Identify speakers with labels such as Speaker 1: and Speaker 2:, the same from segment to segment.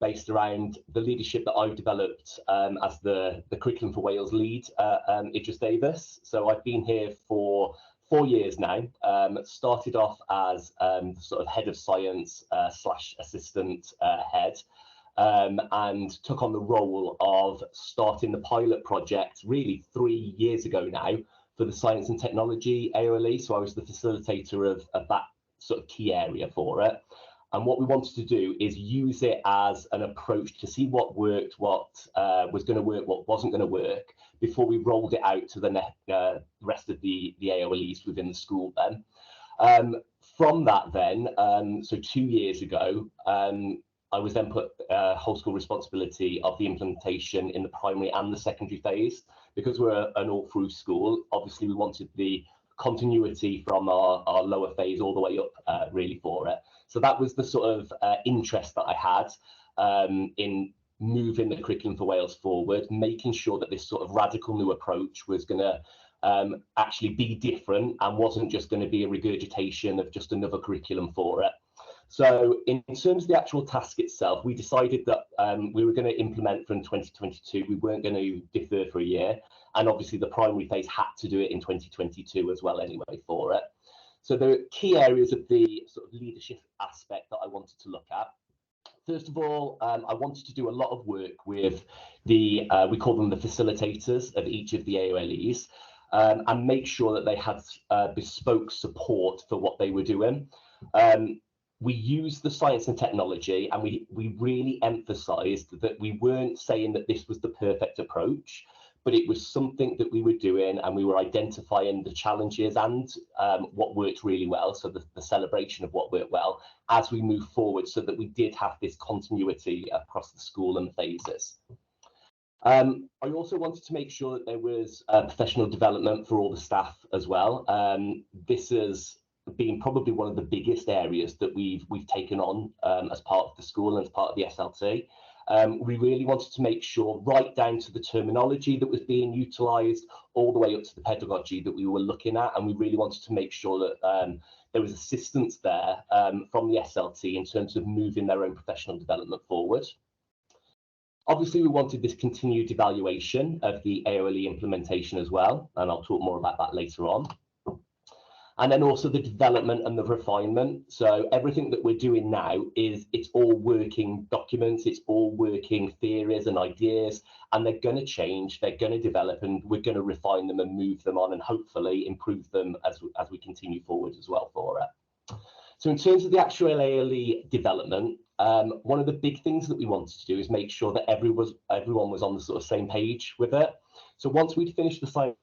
Speaker 1: based around the leadership that I've developed as the Curriculum for Wales lead at Idris Davies. So I've been here for 4 years now. Started off as sort of head of science slash assistant head, and took on the role of starting the pilot project really 3 years ago now for the science and technology AOLE. So I was the facilitator of that sort of key area for it. And what we wanted to do is use it as an approach to see what worked, what was going to work, what wasn't going to work, before we rolled it out to the rest of the AOLEs within the school then. From that then, so 2 years ago, I was then put whole school responsibility of the implementation in the primary and the secondary phase. Because we're an all-through school, obviously we wanted the continuity from our lower phase all the way up really for it. So that was the sort of interest that I had in moving the Curriculum for Wales forward, making sure that this sort of radical new approach was going to actually be different and wasn't just going to be a regurgitation of just another curriculum for it. So in terms of the actual task itself, we decided that we were going to implement from 2022. We weren't going to defer for a year. And obviously the primary phase had to do it in 2022 as well anyway for it. So there are key areas of the sort of leadership aspect that I wanted to look at. First of all, I wanted to do a lot of work with the, we call them the facilitators of each of the AOLEs, and make sure that they had bespoke support for what they were doing. We used the science and technology, and we really emphasised that we weren't saying that this was the perfect approach, but it was something that we were doing, and we were identifying the challenges and what worked really well, so the celebration of what worked well as we move forward, so that we did have this continuity across the school and the phases. I also wanted to make sure that there was professional development for all the staff as well. This has been probably one of the biggest areas that we've taken on as part of the school and as part of the SLT. We really wanted to make sure, right down to the terminology that was being utilised, all the way up to the pedagogy that we were looking at, and we really wanted to make sure that there was assistance there from the SLT in terms of moving their own professional development forward. Obviously, we wanted this continued evaluation of the AOLE implementation as well, and I'll talk more about that later on. And then also the development and the refinement. So everything that we're doing now it's all working documents, it's all working theories and ideas, and they're going to change, they're going to develop, and we're going to refine them and move them on and hopefully improve them as we continue forward as well for it. So in terms of the actual AOLE development, one of the big things that we wanted to do is make sure that everyone was on the sort of same page with it. So once we'd finished the science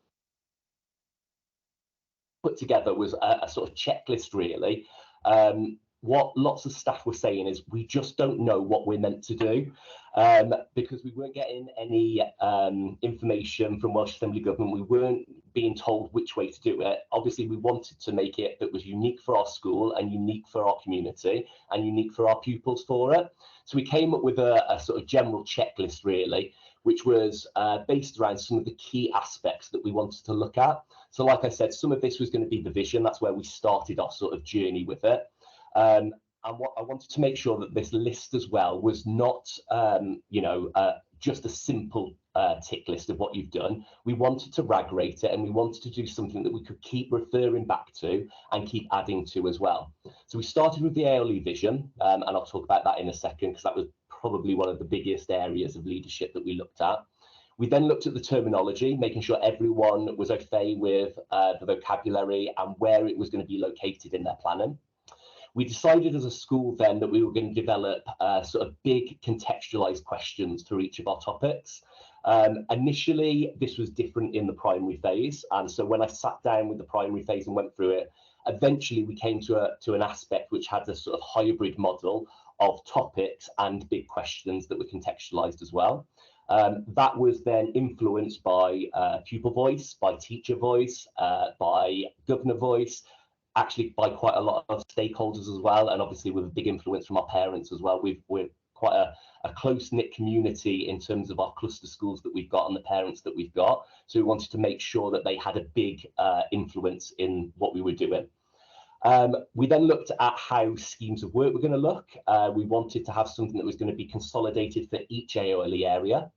Speaker 1: put together was a sort of checklist really. What lots of staff were saying is we just don't know what we're meant to do, because we weren't getting any information from Welsh Assembly Government. We weren't being told which way to do it. Obviously, we wanted to make it that was unique for our school and unique for our community and unique for our pupils for it. So we came up with a sort of general checklist really, which was based around some of the key aspects that we wanted to look at. So like I said, some of this was going to be the vision. That's where we started our sort of journey with it. And what I wanted to make sure that this list as well was not, just a simple tick list of what you've done. We wanted to rag rate it, and we wanted to do something that we could keep referring back to and keep adding to as well. So we started with the AOLE vision, and I'll talk about that in a second, because that was probably one of the biggest areas of leadership that we looked at. We then looked at the terminology, making sure everyone was okay with the vocabulary and where it was going to be located in their planning. We decided as a school then that we were going to develop sort of big contextualized questions for each of our topics. Initially, this was different in the primary phase. And so when I sat down with the primary phase and went through it, eventually we came to an aspect which had this sort of hybrid model of topics and big questions that were contextualized as well. That was then influenced by pupil voice, by teacher voice, by governor voice, actually by quite a lot of stakeholders as well, and obviously with a big influence from our parents as well. We're quite a close-knit community in terms of our cluster schools that we've got and the parents that we've got. So we wanted to make sure that they had a big influence in what we were doing. We then looked at how schemes of work were going to look. We wanted to have something that was going to be consolidated for each AOLE area.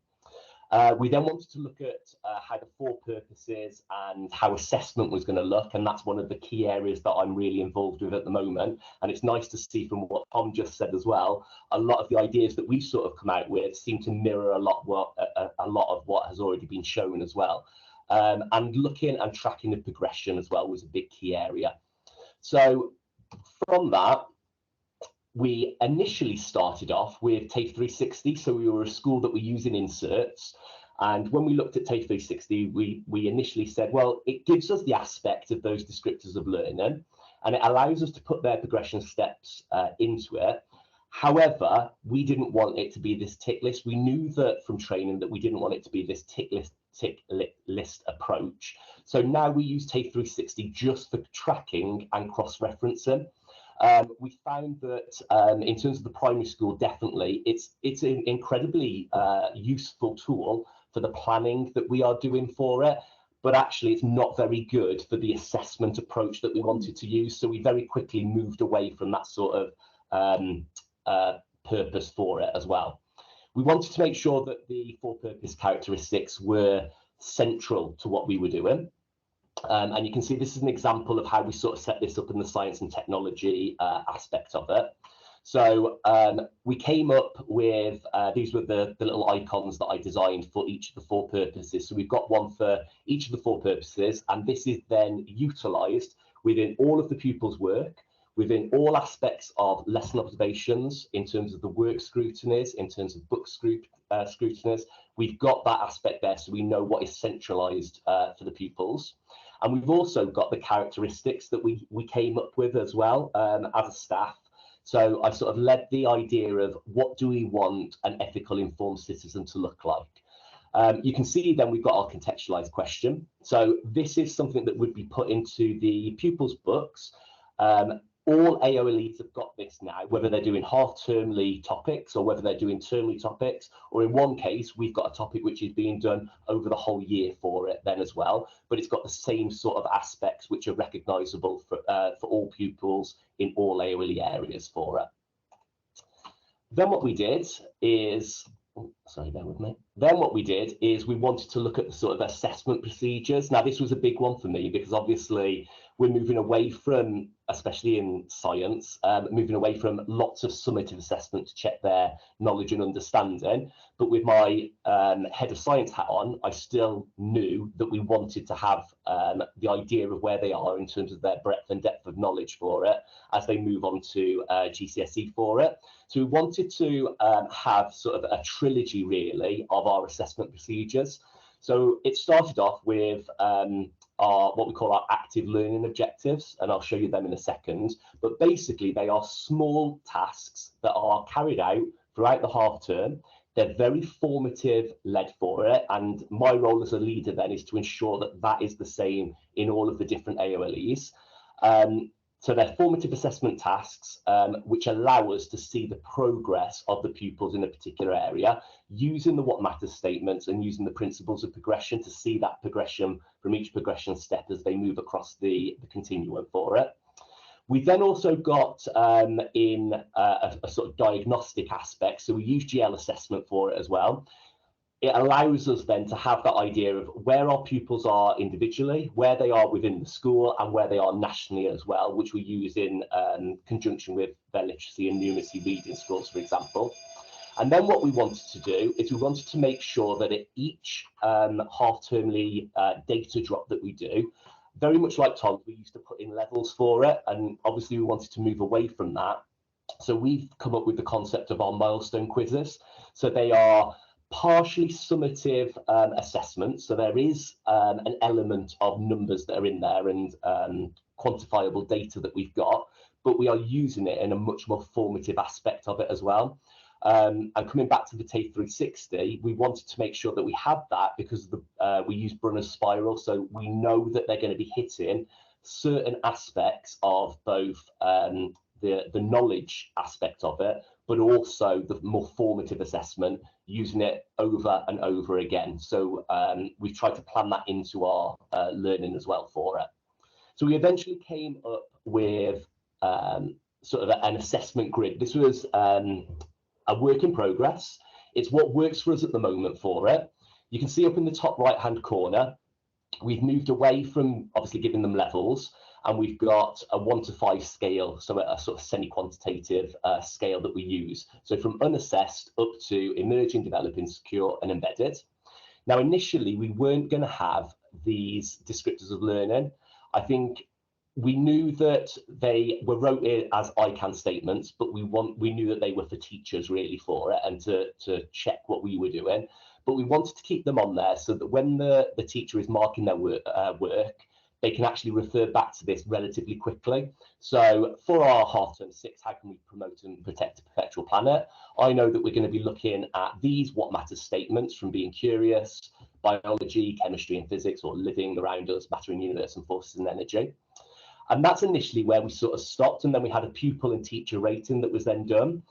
Speaker 1: We then wanted to look at how the four purposes and how assessment was going to look, and that's one of the key areas that I'm really involved with at the moment. And it's nice to see from what Tom just said as well, a lot of the ideas that we've sort of come out with seem to mirror a lot of what has already been shown as well. And looking and tracking the progression as well was a big key area. So from that, we initially started off with TAFE 360. So we were a school that were using inserts. And when we looked at TAFE 360, we initially said, well, it gives us the aspect of those descriptors of learning, and it allows us to put their progression steps into it. However, we didn't want it to be this tick list. We knew that from training that we didn't want it to be this tick list approach. So now we use TAFE 360 just for tracking and cross-referencing. We found that in terms of the primary school, definitely it's an incredibly useful tool for the planning that we are doing for it, but actually it's not very good for the assessment approach that we wanted to use. So we very quickly moved away from that sort of purpose for it as well. We wanted to make sure that the four purpose characteristics were central to what we were doing. And you can see this is an example of how we sort of set this up in the science and technology aspect of it. So we came up with, these were the little icons that I designed for each of the four purposes. So we've got one for each of the four purposes, and this is then utilised within all of the pupils' work, within all aspects of lesson observations, in terms of the work scrutinies, in terms of book scrutinies. We've got that aspect there, so we know what is centralised for the pupils. And we've also got the characteristics that we came up with as well as a staff. So I sort of led the idea of what do we want an ethical informed citizen to look like. You can see then we've got our contextualised question. So this is something that would be put into the pupils' books. All AOLEs have got this now, whether they're doing half-termly topics or whether they're doing termly topics, or in one case, we've got a topic which is being done over the whole year for it then as well, but it's got the same sort of aspects which are recognisable for all pupils in all AOLE areas for it. Then what we did is, sorry, bear with me. Then what we did is we wanted to look at the sort of assessment procedures. Now, this was a big one for me because obviously we're moving away from, especially in science, moving away from lots of summative assessment to check their knowledge and understanding. But with my head of science hat on, I still knew that we wanted to have the idea of where they are in terms of their breadth and depth of knowledge for it as they move on to GCSE for it. So we wanted to have sort of a trilogy really of our assessment procedures. So it started off with what we call our active learning objectives, and I'll show you them in a second. But basically, they are small tasks that are carried out throughout the half term. They're very formative led for it, and my role as a leader then is to ensure that that is the same in all of the different AOLEs. So they're formative assessment tasks, which allow us to see the progress of the pupils in a particular area, using the what matters statements and using the principles of progression to see that progression from each progression step as they move across the continuum for it. We then also got in a sort of diagnostic aspect, so we use GL assessment for it as well. It allows us then to have that idea of where our pupils are individually, where they are within the school, and where they are nationally as well, which we use in conjunction with their literacy and numeracy reading scores, for example. And then what we wanted to do is we wanted to make sure that at each half-termly data drop that we do, very much like Tom, we used to put in levels for it, and obviously we wanted to move away from that. So we've come up with the concept of our milestone quizzes. So they are partially summative assessments. So there is an element of numbers that are in there and quantifiable data that we've got, but we are using it in a much more formative aspect of it as well. And coming back to the TAFE 360, we wanted to make sure that we had that because we use Brunner's spiral, so we know that they're going to be hitting certain aspects of both the knowledge aspect of it, but also the more formative assessment, using it over and over again. So we've tried to plan that into our learning as well for it. So we eventually came up with sort of an assessment grid. This was a work in progress. It's what works for us at the moment for it. You can see up in the top right-hand corner, we've moved away from obviously giving them levels, and we've got a 1 to 5 scale, so a sort of semi-quantitative scale that we use. So from unassessed up to emerging, developing, secure, and embedded. Now, initially, we weren't going to have these descriptors of learning. I think we knew that they were wrote in as I can statements, but we knew that they were for teachers really for it and to check what we were doing. But we wanted to keep them on there so that when the teacher is marking their work, they can actually refer back to this relatively quickly. So for our half term 6, how can we promote and protect a perpetual planet? I know that we're going to be looking at these what matters statements from being curious, biology, chemistry and physics, or living around us, matter in universe and forces and energy. And that's initially where we sort of stopped. And then we had a pupil and teacher rating that was then done.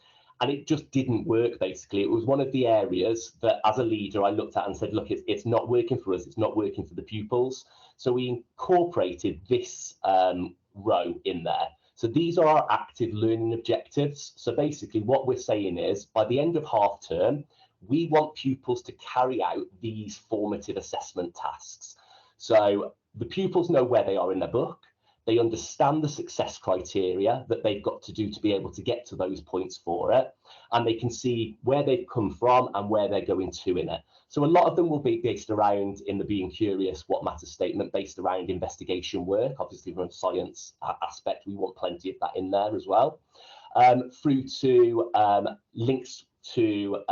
Speaker 1: And it just didn't work, basically. It was one of the areas that, as a leader, I looked at and said, look, it's not working for us. It's not working for the pupils. So we incorporated this row in there. So these are our active learning objectives. So basically what we're saying is, by the end of half term, we want pupils to carry out these formative assessment tasks. So the pupils know where they are in their book. They understand the success criteria that they've got to do to be able to get to those points for it. And they can see where they've come from and where they're going to in it. So a lot of them will be based around in the being curious, what matters statement, based around investigation work. Obviously from a science aspect, we want plenty of that in there as well. Through to links to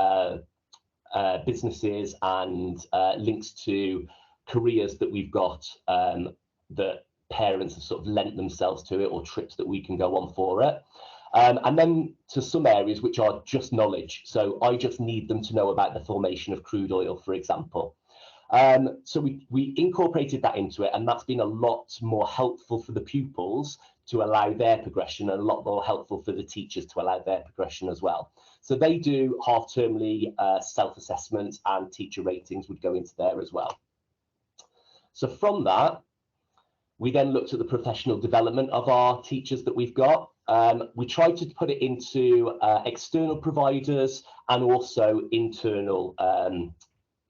Speaker 1: businesses and links to careers that we've got that parents have sort of lent themselves to it, or trips that we can go on for it. And then to some areas which are just knowledge. So I just need them to know about the formation of crude oil, for example. So we incorporated that into it, and that's been a lot more helpful for the pupils to allow their progression, and a lot more helpful for the teachers to allow their progression as well. So they do half-termly self-assessments, and teacher ratings would go into there as well. So from that, we then looked at the professional development of our teachers that we've got. We tried to put it into external providers and also internal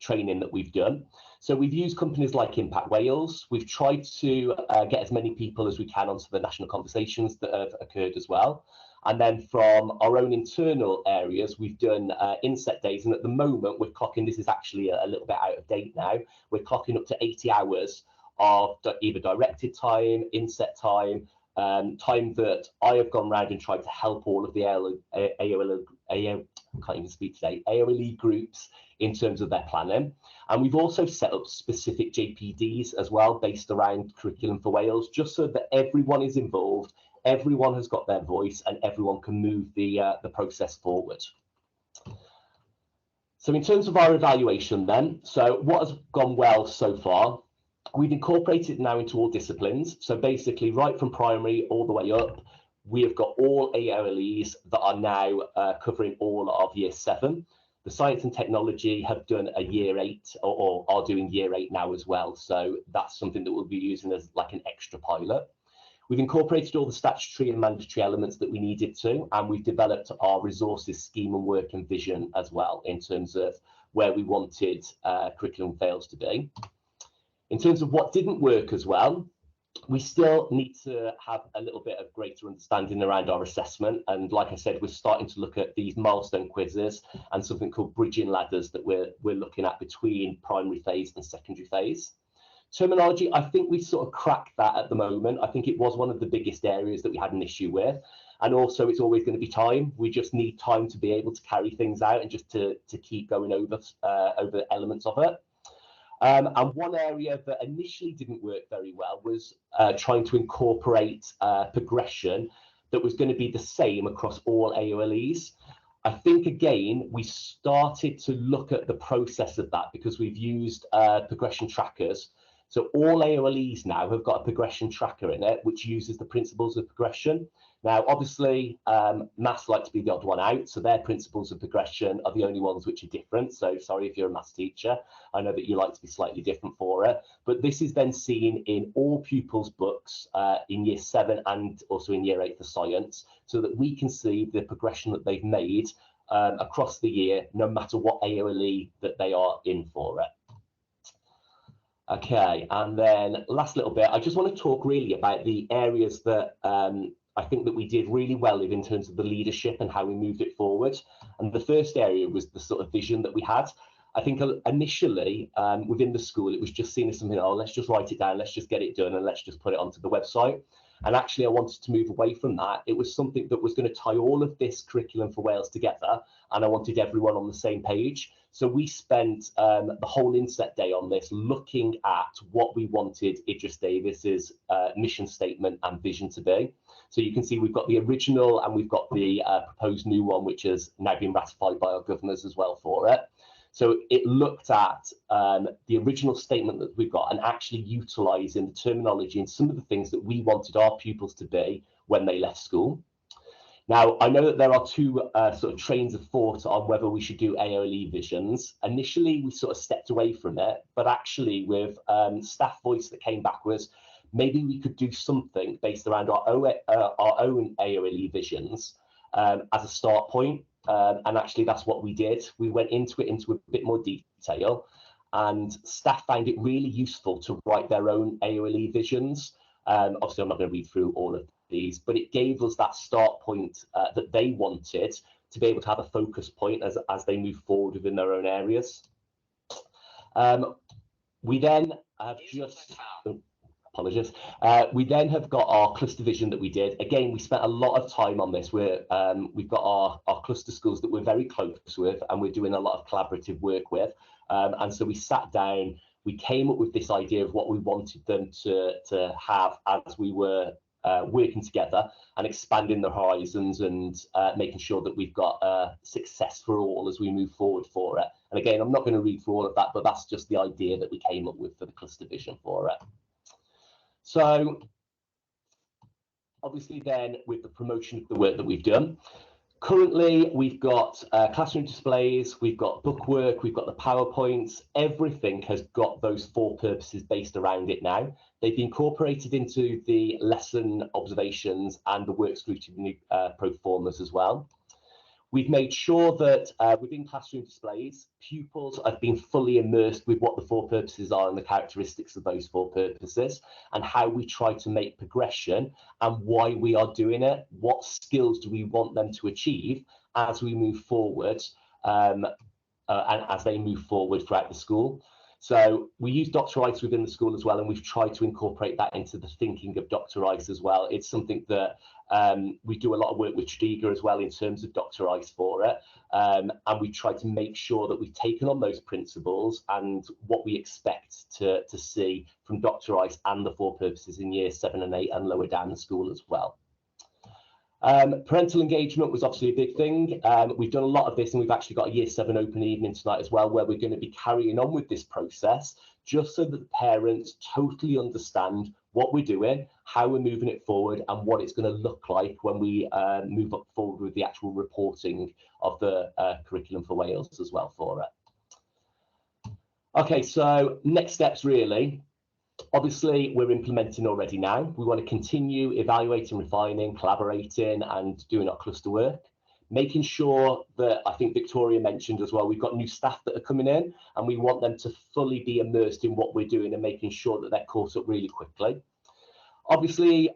Speaker 1: training that we've done. So we've used companies like Impact Wales. We've tried to get as many people as we can onto the national conversations that have occurred as well. And then from our own internal areas, we've done inset days. And at the moment, we're clocking, this is actually a little bit out of date now, we're clocking up to 80 hours of either directed time, inset time, time that I have gone around and tried to help all of the AOLE groups in terms of their planning. And we've also set up specific JPDs as well, based around Curriculum for Wales, just so that everyone is involved, everyone has got their voice, and everyone can move the process forward. So in terms of our evaluation then, so what has gone well so far? We've incorporated it now into all disciplines. So basically, right from primary all the way up, we have got all AOLEs that are now covering all of year 7. The science and technology have done a year 8 or are doing year 8 now as well. So that's something that we'll be using as like an extra pilot. We've incorporated all the statutory and mandatory elements that we needed to, and we've developed our resources scheme and work and vision as well in terms of where we wanted curriculum fails to be. In terms of what didn't work as well, we still need to have a little bit of greater understanding around our assessment. And like I said, we're starting to look at these milestone quizzes and something called bridging ladders that we're looking at between primary phase and secondary phase. Terminology, I think we sort of cracked that at the moment. I think it was one of the biggest areas that we had an issue with. And also it's always going to be time. We just need time to be able to carry things out and just to keep going over elements of it. And one area that initially didn't work very well was trying to incorporate progression that was going to be the same across all AOLEs. I think, again, we started to look at the process of that because we've used progression trackers. So all AOLEs now have got a progression tracker in it, which uses the principles of progression. Now, obviously, maths like to be the odd one out, so their principles of progression are the only ones which are different. So sorry if you're a maths teacher, I know that you like to be slightly different for it, but this is then seen in all pupils' books in year 7 and also in year 8 for science, so that we can see the progression that they've made across the year, no matter what AOLE that they are in for it. Okay, and then last little bit, I just want to talk really about the areas that I think that we did really well in terms of the leadership and how we moved it forward. And the first area was the sort of vision that we had. I think initially within the school, it was just seen as something, oh, let's just write it down, let's just get it done, and let's just put it onto the website. And actually, I wanted to move away from that. It was something that was going to tie all of this curriculum for Wales together, and I wanted everyone on the same page. So we spent the whole inset day on this, looking at what we wanted Idris Davies's mission statement and vision to be. So you can see we've got the original and we've got the proposed new one, which has now been ratified by our governors as well for it. So it looked at the original statement that we've got and actually utilising the terminology and some of the things that we wanted our pupils to be when they left school. Now, I know that there are two sort of trains of thought on whether we should do AOLE visions. Initially, we sort of stepped away from it, but actually with staff voice that came back was, maybe we could do something based around our own AOLE visions as a start point. And actually, that's what we did. We went into a bit more detail, and staff found it really useful to write their own AOLE visions. Obviously, I'm not going to read through all of these, but it gave us that start point that they wanted to be able to have a focus point as they move forward within their own areas. We then have just... Apologies. We then have got our cluster vision that we did. Again, we spent a lot of time on this. We've got our cluster schools that we're very close with, and we're doing a lot of collaborative work with. And so we sat down, we came up with this idea of what we wanted them to have as we were working together and expanding the horizons and making sure that we've got success for all as we move forward for it. And again, I'm not going to read through all of that, but that's just the idea that we came up with for the cluster vision for it. So obviously then with the promotion of the work that we've done, currently we've got classroom displays, we've got bookwork, we've got the PowerPoints, everything has got those 4 purposes based around it now. They've been incorporated into the lesson observations and the work scrutiny pro formas as well. We've made sure that within classroom displays, pupils have been fully immersed with what the 4 purposes are and the characteristics of those 4 purposes and how we try to make progression and why we are doing it. What skills do we want them to achieve as we move forward and as they move forward throughout the school. So we use Dr. Ice within the school as well, and we've tried to incorporate that into the thinking of Dr. Ice as well. It's something that we do a lot of work with Striga as well in terms of Dr. Ice for it. And we try to make sure that we've taken on those principles and what we expect to see from Dr. Ice and the 4 purposes in year 7 and 8 and lower down the school as well. Parental engagement was obviously a big thing. We've done a lot of this, and we've actually got a year 7 open evening tonight as well, where we're going to be carrying on with this process, just so that the parents totally understand what we're doing, how we're moving it forward, and what it's going to look like when we move up forward with the actual reporting of the curriculum for Wales as well for it. Okay, so next steps really. Obviously, we're implementing already now. We want to continue evaluating, refining, collaborating, and doing our cluster work. Making sure that, I think Victoria mentioned as well, we've got new staff that are coming in, and we want them to fully be immersed in what we're doing and making sure that they're caught up really quickly. Obviously,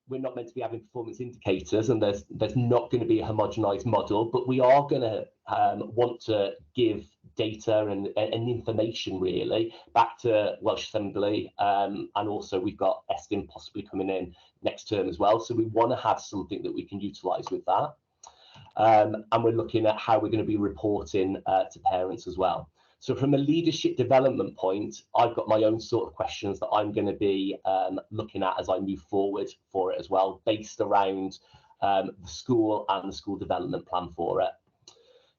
Speaker 1: we're not meant to be having performance indicators, and there's not going to be a homogenized model, but we are going to want to give data and information really back to Welsh Assembly, and also we've got Estin possibly coming in next term as well. So we want to have something that we can utilise with that. And we're looking at how we're going to be reporting to parents as well. So from a leadership development point, I've got my own sort of questions that I'm going to be looking at as I move forward for it as well, based around the school and the school development plan for it.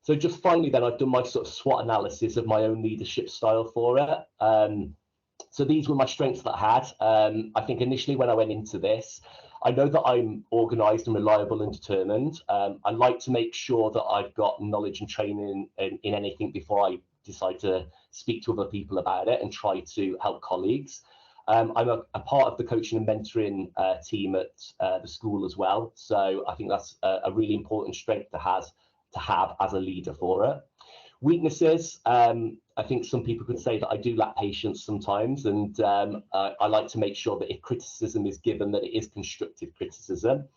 Speaker 1: So just finally then, I've done my sort of SWOT analysis of my own leadership style for it. So these were my strengths that I had. I think initially when I went into this, I know that I'm organised and reliable and determined. I like to make sure that I've got knowledge and training in anything before I decide to speak to other people about it and try to help colleagues. I'm a part of the coaching and mentoring team at the school as well. So I think that's a really important strength to have as a leader for it. Weaknesses, I think some people could say that I do lack patience sometimes, and I like to make sure that if criticism is given, that it is constructive criticism.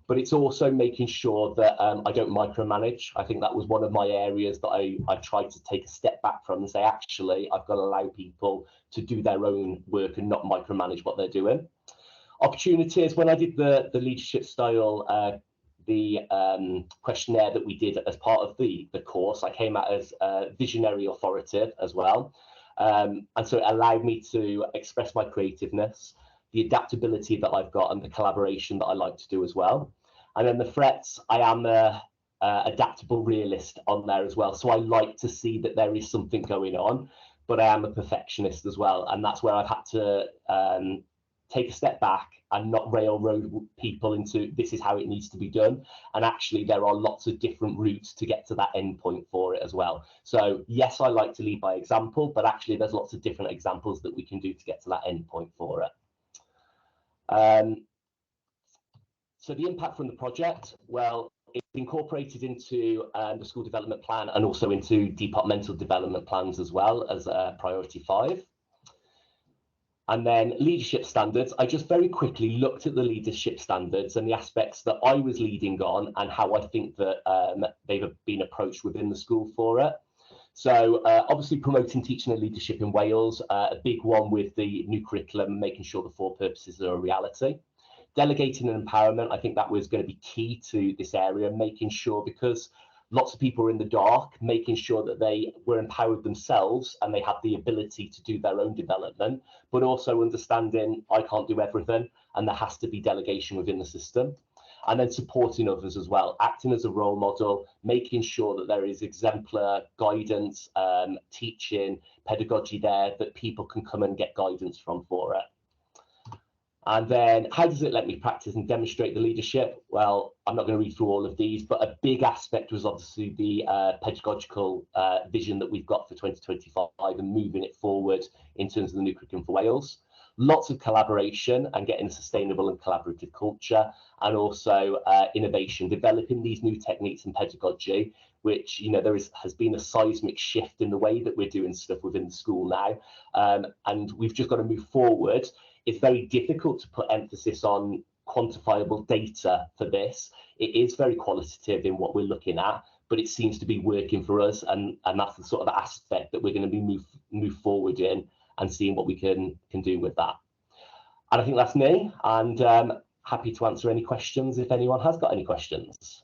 Speaker 1: But it's also making sure that I don't micromanage. I think that was one of my areas that I tried to take a step back from and say, actually, I've got to allow people to do their own work and not micromanage what they're doing. Opportunities, when I did the leadership style the questionnaire that we did as part of the course, I came out as visionary authoritative as well. And so it allowed me to express my creativeness, the adaptability that I've got, and the collaboration that I like to do as well. And then the threats, I am a adaptable realist on there as well. So I like to see that there is something going on, but I am a perfectionist as well. And that's where I've had to take a step back and not railroad people into this is how it needs to be done. And actually, there are lots of different routes to get to that end point for it as well. So yes, I like to lead by example, but actually there's lots of different examples that we can do to get to that end point for it. So the impact from the project, well, it's incorporated into the school development plan and also into departmental development plans as well as priority 5. And then leadership standards, I just very quickly looked at the leadership standards and the aspects that I was leading on and how I think that they've been approached within the school for it. So obviously promoting teaching and leadership in Wales, a big one with the new curriculum, making sure the 4 purposes are a reality. Delegating and empowerment, I think that was going to be key to this area, making sure, because lots of people are in the dark, making sure that they were empowered themselves and they had the ability to do their own development, but also understanding I can't do everything and there has to be delegation within the system. And then supporting others as well, acting as a role model, making sure that there is exemplar guidance, teaching, pedagogy there that people can come and get guidance from for it. And then how does it let me practice and demonstrate the leadership? Well, I'm not going to read through all of these, but a big aspect was obviously the pedagogical vision that we've got for 2025 and moving it forward in terms of the new curriculum for Wales. Lots of collaboration and getting a sustainable and collaborative culture, and also innovation, developing these new techniques and pedagogy, which, you know, has been a seismic shift in the way that we're doing stuff within the school now. And we've just got to move forward. It's very difficult to put emphasis on quantifiable data for this. It is very qualitative in what we're looking at, but it seems to be working for us, and that's the sort of aspect that we're going to be move forward in and seeing what we can do with that. And I think that's me, and happy to answer any questions if anyone has got any questions.